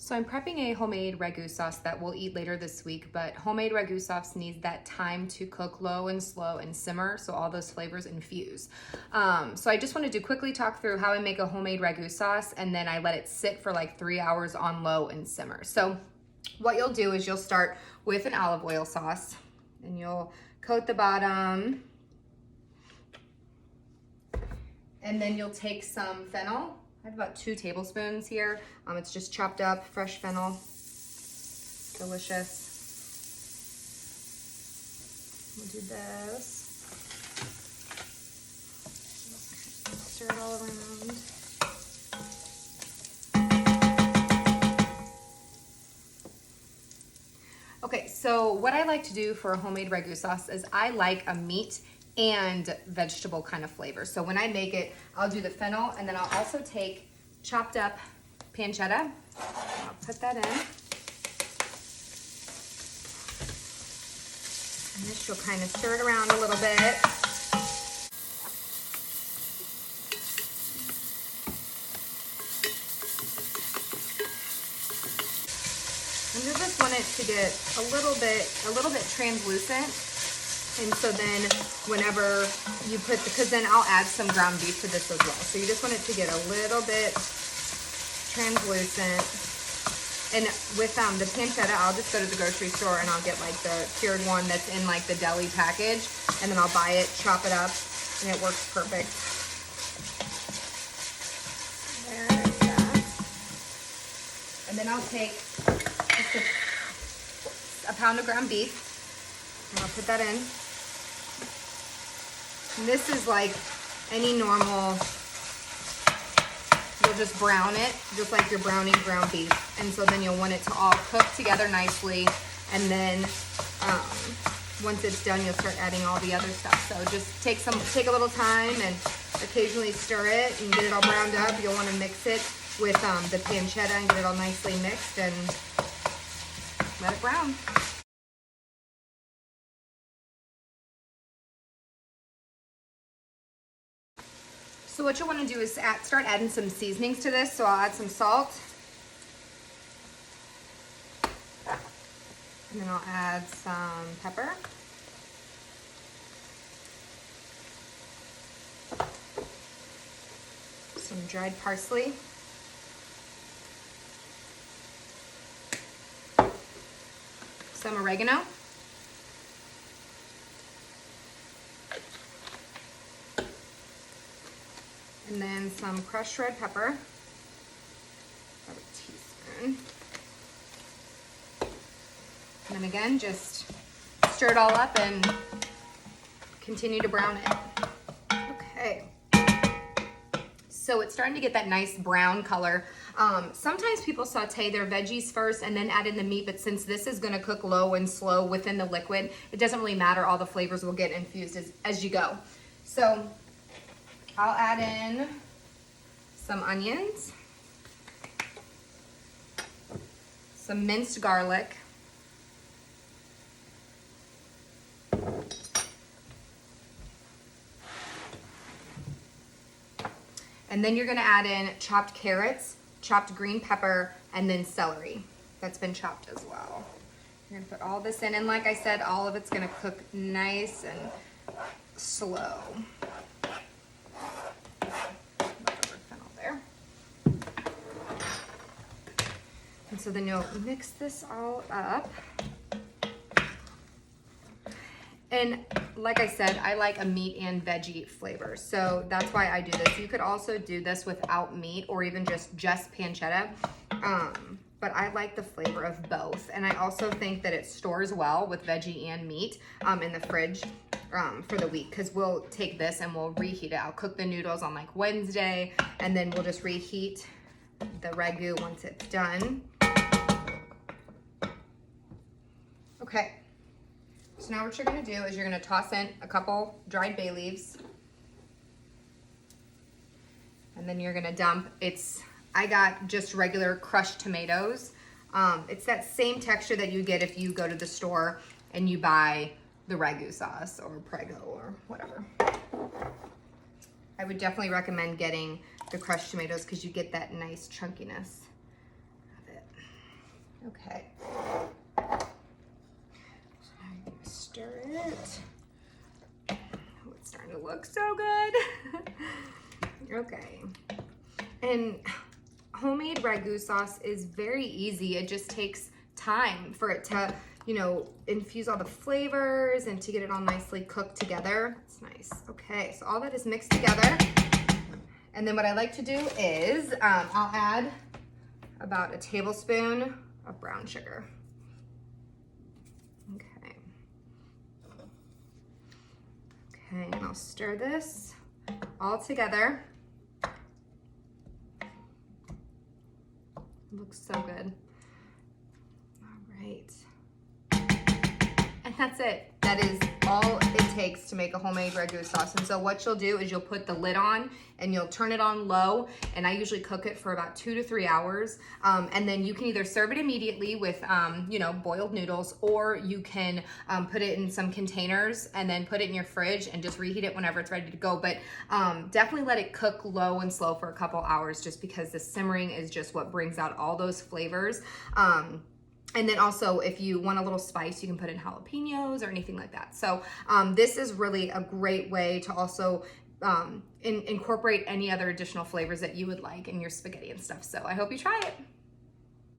So I'm prepping a homemade Ragu sauce that we'll eat later this week, but homemade Ragu sauce needs that time to cook low and slow and simmer so all those flavors infuse. So I just wanted to quickly talk through how I make a homemade Ragu sauce, and then I let it sit for like 3 hours on low and simmer. So what you'll do is you'll start with an olive oil sauce and you'll coat the bottom, and then you'll take some fennel. I have about 2 tablespoons here. It's just chopped up, fresh fennel, delicious. We'll do this. Stir it all around. Okay, so what I like to do for a homemade Ragu sauce is I like a meat and vegetable kind of flavor. So when I make it, I'll do the fennel, and then I'll also take chopped up pancetta. I'll put that in. And this, you'll kind of stir it around a little bit. And you just want it to get a little bit translucent. And so then whenever you put, because then I'll add some ground beef to this as well. So you just want it to get a little bit translucent. And with the pancetta, I'll just go to the grocery store and I'll get like the cured one that's in like the deli package. And then I'll buy it, chop it up, and it works perfect. There's that. And then I'll take just a pound of ground beef, and I'll put that in. And this is like any normal, you'll just brown it, just like you're browning ground beef. And so then you'll want it to all cook together nicely. And then once it's done, you'll start adding all the other stuff. So just take a little time and occasionally stir it and get it all browned up. You'll want to mix it with the pancetta and get it all nicely mixed and let it brown. So what you'll want to do is start adding some seasonings to this. So I'll add some salt. And then I'll add some pepper. Some dried parsley. Some oregano. And then some crushed red pepper, about a teaspoon. And then again, just stir it all up and continue to brown it. Okay. So it's starting to get that nice brown color. Sometimes people saute their veggies first and then add in the meat, but since this is gonna cook low and slow within the liquid, it doesn't really matter. All the flavors will get infused as you go. So I'll add in some onions, some minced garlic, and then you're gonna add in chopped carrots, chopped green pepper, and then celery that's been chopped as well. You're gonna put all this in, and like I said, all of it's gonna cook nice and slow. And so then you'll mix this all up. And like I said, I like a meat and veggie flavor. So that's why I do this. You could also do this without meat or even just pancetta. But I like the flavor of both. And I also think that it stores well with veggie and meat in the fridge for the week. Because we'll take this and we'll reheat it. I'll cook the noodles on like Wednesday, and then we'll just reheat the Ragu once it's done. Okay, so now what you're gonna do is you're gonna toss in a couple dried bay leaves, and then you're gonna dump, I got just regular crushed tomatoes. It's that same texture that you get if you go to the store and you buy the Ragu sauce or Prego or whatever. I would definitely recommend getting the crushed tomatoes because you get that nice chunkiness of it. Okay. Stir it. Oh, it's starting to look so good. Okay. And homemade Ragu sauce is very easy. It just takes time for it to, you know, infuse all the flavors and to get it all nicely cooked together. It's nice. Okay, so all that is mixed together. And then what I like to do is I'll add about a tablespoon of brown sugar. Okay. Okay, and I'll stir this all together. It looks so good. All right. And that's it. That is all it takes to make a homemade Ragu sauce. And so what you'll do is you'll put the lid on and you'll turn it on low. And I usually cook it for about 2 to 3 hours. And then you can either serve it immediately with, you know, boiled noodles, or you can put it in some containers and then put it in your fridge and just reheat it whenever it's ready to go. But definitely let it cook low and slow for a couple hours, just because the simmering is just what brings out all those flavors. And then also, if you want a little spice, you can put in jalapenos or anything like that. So this is really a great way to also incorporate any other additional flavors that you would like in your spaghetti and stuff. So I hope you try it.